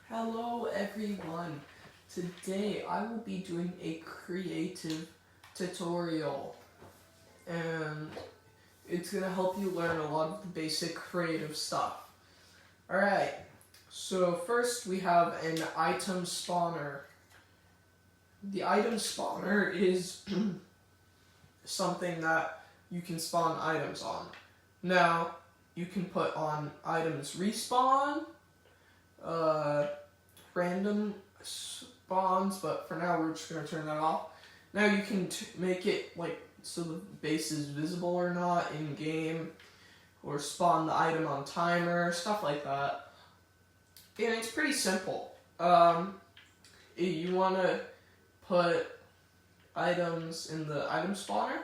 Hello everyone. Today I will be doing a creative tutorial and it's going to help you learn a lot of the basic creative stuff. Alright, so first we have an item spawner. The item spawner is something that you can spawn items on. Now, you can put on items respawn, random spawns, but for now we're just going to turn that off. Now you can make it like so the base is visible or not in game, or spawn the item on timer, stuff like that. And it's pretty simple. You want to put items in the item spawner,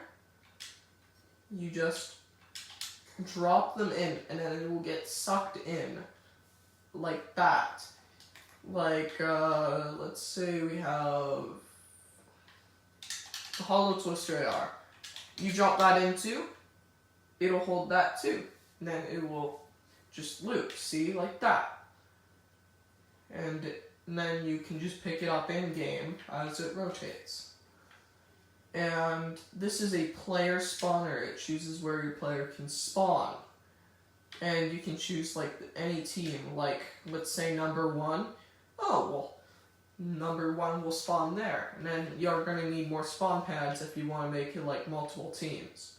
you just drop them in and then it will get sucked in like that. Like, let's say we have the hollow twister AR. You drop that into, it'll hold that too. And then it will just loop, see, like that. And then you can just pick it up in game as it rotates. And this is a player spawner. It chooses where your player can spawn. And you can choose like any team, like let's say number 1. Oh, well, number 1 will spawn there. And then you're going to need more spawn pads if you want to make it like multiple teams.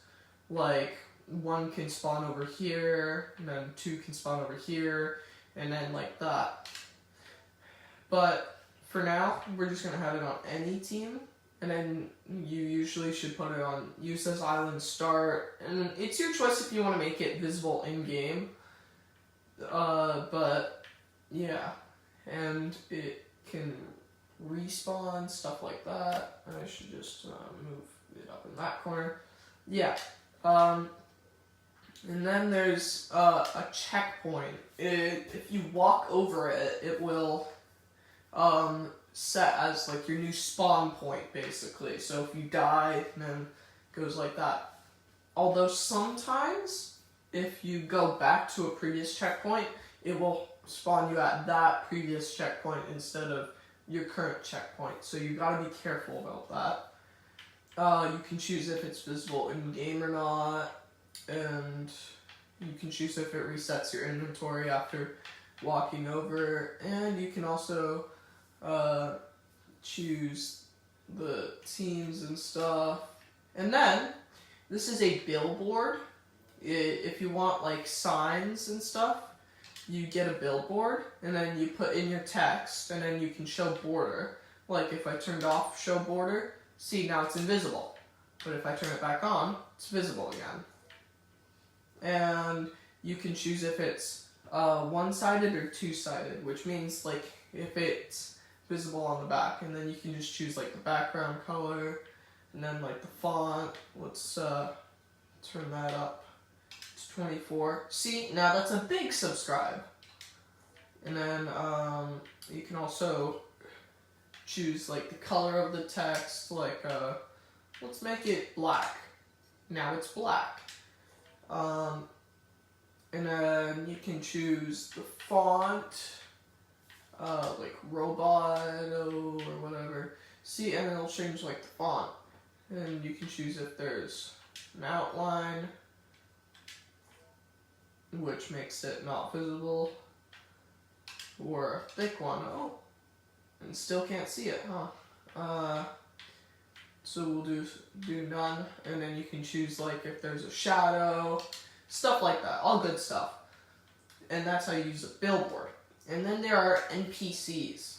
Like 1 can spawn over here, and then 2 can spawn over here, and then like that. But for now, we're just going to have it on any team. And then you usually should put it on use as island start. And it's your choice if you want to make it visible in game. But yeah. And it can respawn, stuff like that. I should just move it up in that corner. Yeah. And then there's a checkpoint. If you walk over it, it will set as like your new spawn point, basically. So if you die, then it goes like that. Although sometimes, if you go back to a previous checkpoint, it will spawn you at that previous checkpoint instead of your current checkpoint. So you gotta be careful about that. You can choose if it's visible in game or not, and you can choose if it resets your inventory after walking over, and you can also choose the teams and stuff. And then this is a billboard. If you want like signs and stuff, you get a billboard and then you put in your text and then you can show border. Like if I turned off show border, see, now it's invisible. But if I turn it back on, it's visible again. And you can choose if it's one-sided or two-sided, which means like if it's visible on the back, and then you can just choose like the background color and then like the font. Let's turn that up to 24. See, now that's a big subscribe. And then you can also choose like the color of the text, like let's make it black. Now it's black. And then you can choose the font, like Roboto or whatever. See, and it'll change like the font. And you can choose if there's an outline, which makes it not visible, or a thick one. Oh, and still can't see it, huh? So we'll do none, and then you can choose like if there's a shadow, stuff like that, all good stuff. And that's how you use a billboard. And then there are NPCs.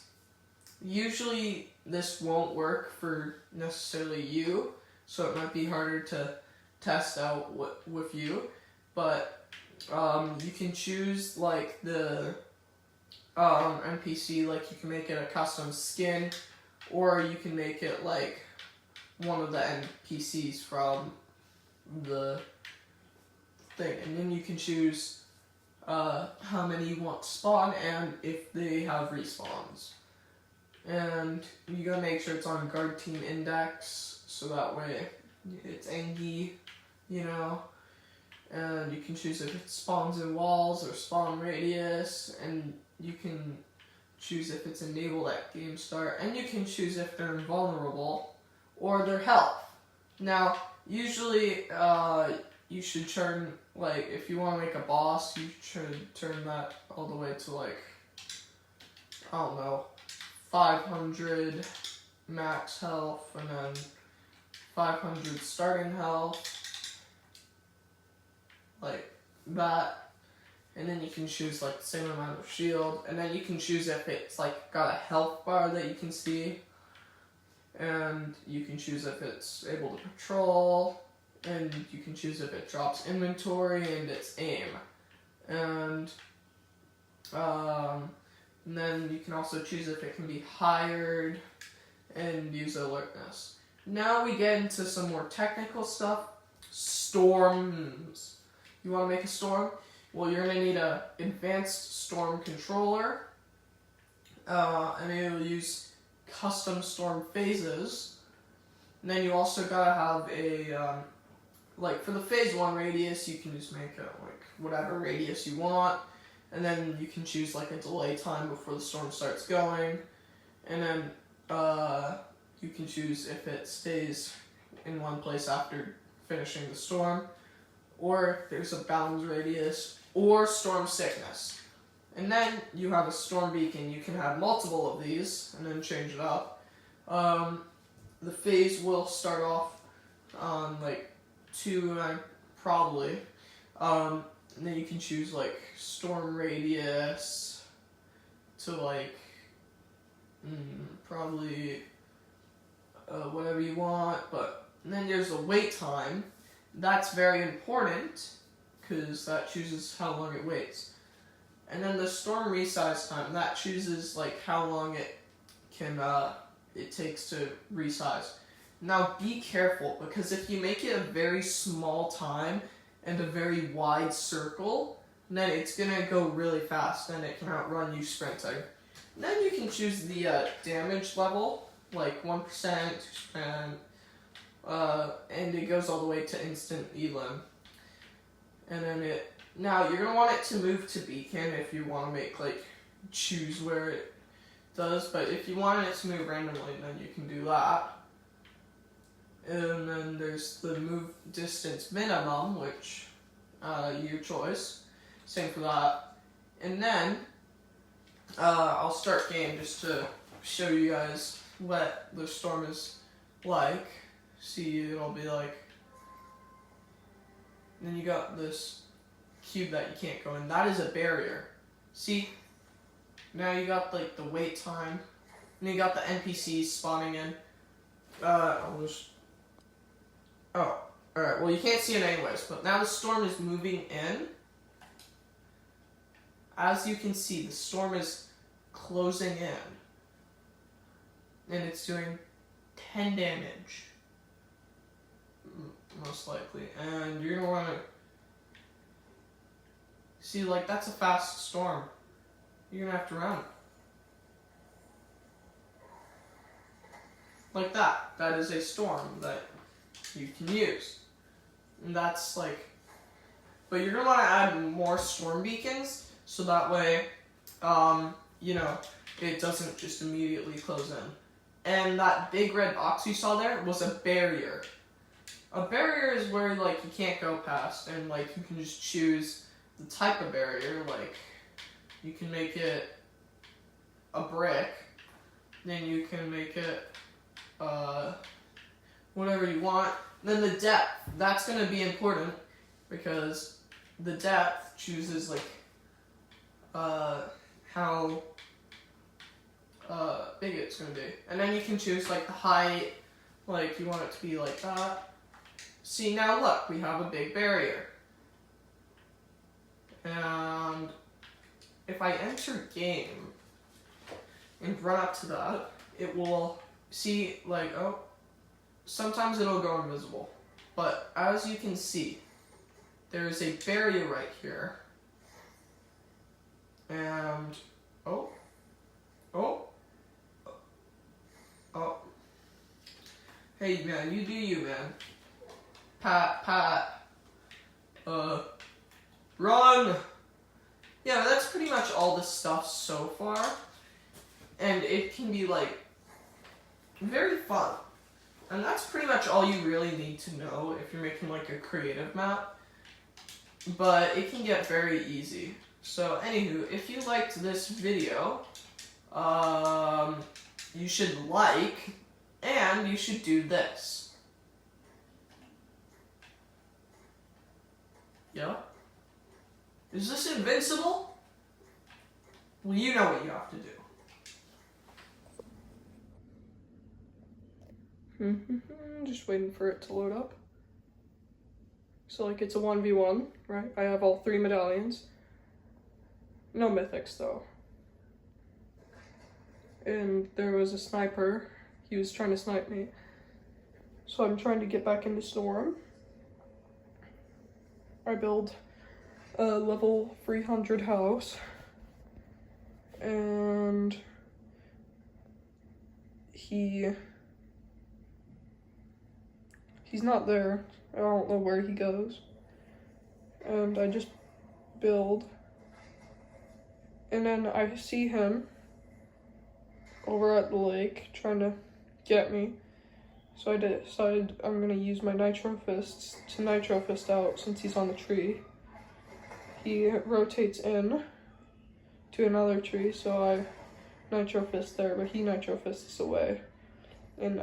Usually this won't work for necessarily you, so it might be harder to test out with you. But you can choose like the NPC, like you can make it a custom skin, or you can make it like one of the NPCs from the thing. And then you can choose how many you want to spawn and if they have respawns. And you gotta make sure it's on guard team index so that way it's Angie, you know. And you can choose if it spawns in walls or spawn radius, and you can choose if it's enabled at game start, and you can choose if they're invulnerable or their health. Now, usually, you should turn, like, if you want to make a boss, you should turn that all the way to, like, I don't know, 500 max health, and then 500 starting health, like that. And then you can choose like the same amount of shield, and then you can choose if it's like got a health bar that you can see, and you can choose if it's able to patrol, and you can choose if it drops inventory and its aim, and then you can also choose if it can be hired and use alertness. Now we get into some more technical stuff. Storms. You want to make a storm? Well, you're going to need an advanced storm controller, and it'll use custom storm phases. And then you also got to have a, like for the phase 1 radius, you can just make a, like whatever radius you want. And then you can choose like a delay time before the storm starts going. And then you can choose if it stays in one place after finishing the storm, or if there's a bounds radius, or storm sickness. And then you have a storm beacon. You can have multiple of these and then change it up. The phase will start off on like 2, probably. And then you can choose like storm radius to like probably whatever you want. But and then there's the wait time. That's very important because that chooses how long it waits. And then the storm resize time, that chooses like how long it can it takes to resize. Now be careful, because if you make it a very small time and a very wide circle, then it's gonna go really fast and it can outrun you sprinting. And then you can choose the damage level, like 1%, 2%, and it goes all the way to instant elim. And then now you're gonna want it to move to beacon if you want to make like choose where it does. But if you want it to move randomly, then you can do that. And then there's the move distance minimum, which your choice. Same for that. And then I'll start game just to show you guys what the storm is like. See, it'll be like. And then you got this cube that you can't go in. That is a barrier. See? Now you got like the wait time. And you got the NPCs spawning in. I'll just... Oh, alright. Well, you can't see it anyways. But now the storm is moving in. As you can see, the storm is closing in. And it's doing 10 damage. Most likely. And you're going to want to... See, like, that's a fast storm. You're going to have to run. Like that. That is a storm that you can use. And that's like... But you're going to want to add more storm beacons, so that way, you know, it doesn't just immediately close in. And that big red box you saw there was a barrier. A barrier is where, like, you can't go past, and, like, you can just choose the type of barrier. Like, you can make it a brick, then you can make it, whatever you want. And then the depth, that's going to be important, because the depth chooses, like, how big it's going to be. And then you can choose, like, the height, like, you want it to be like that. See, now look, we have a big barrier. And if I enter game and run up to that, it will see, like, oh, sometimes it'll go invisible. But as you can see, there's a barrier right here. And, oh, hey man, you do you, man. Pat, run! Yeah, that's pretty much all the stuff so far. and it can be like very fun. And that's pretty much all you really need to know if you're making like a creative map. But it can get very easy. So anywho, if you liked this video, you should like, and you should do this. Yeah? Is this invincible? Well, you know what you have to do. Just waiting for it to load up. So like it's a 1v1, right? I have all 3 medallions. No mythics though. And there was a sniper. He was trying to snipe me. So I'm trying to get back into Storm. I build a level 300 house. And he's not there. I don't know where he goes. And I just build. And then I see him over at the lake trying to get me. So I decided I'm gonna use my Nitro Fists to Nitro Fist out since he's on the tree. He rotates in to another tree, so I Nitro Fist there, but he Nitro Fists away. And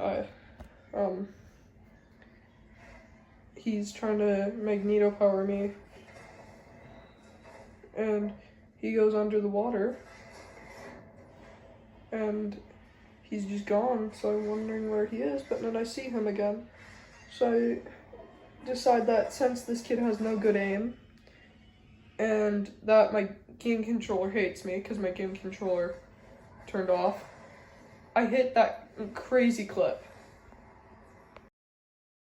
he's trying to Magneto power me. And he goes under the water. And he's just gone, so I'm wondering where he is, but then I see him again. So I decide that since this kid has no good aim, and that my game controller hates me because my game controller turned off, I hit that crazy clip.